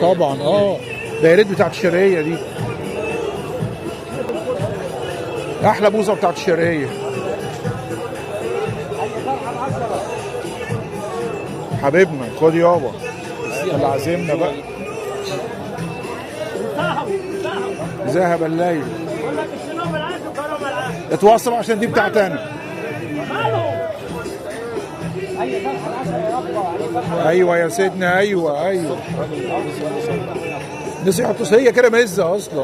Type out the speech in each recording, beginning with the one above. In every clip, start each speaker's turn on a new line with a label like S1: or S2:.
S1: طبعا ده يا ريت بتاعت الشرقيه دي، احلى بوزه بتاعت الشرقيه. حبيبنا خد يابا اللي عازمنا بقى. ذهب الليل اتوصل عشان دي بتاعت انا. ايوه يا سيدنا، ايوه نسي يحطوا هي كده مزه اصلا.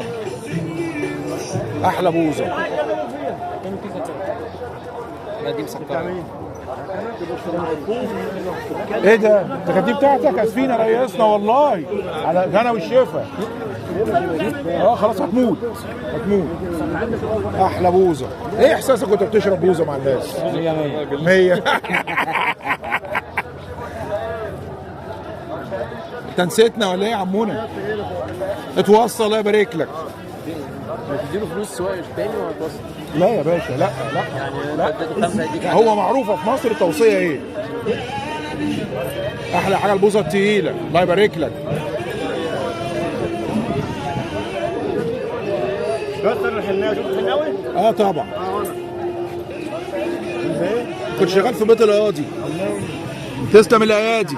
S1: احلى بوزه. ايه ده كانت دي بتاعتك؟ اسفين يا ريسنا والله على الهنا والشفا. خلاص هتموت. احلى بوزه. ايه احساسك وانت بتشرب بوزه مع الناس؟ 100 انت نسيتنا ولا ايه يا عمونا؟ اتوصل الله يبارك لك.
S2: تديله فلوس سواء تاني ولا توصل؟
S1: لا يا باشا، لا لا هو معروفه في مصر التوصيه ايه؟ احلى حاجه البوزه التقيله. الله يبارك لك.
S3: كسر الحناوي. شفت الحناوي؟
S1: طبعا. كنت شغال في بيت القاضي. تسلم الايادي.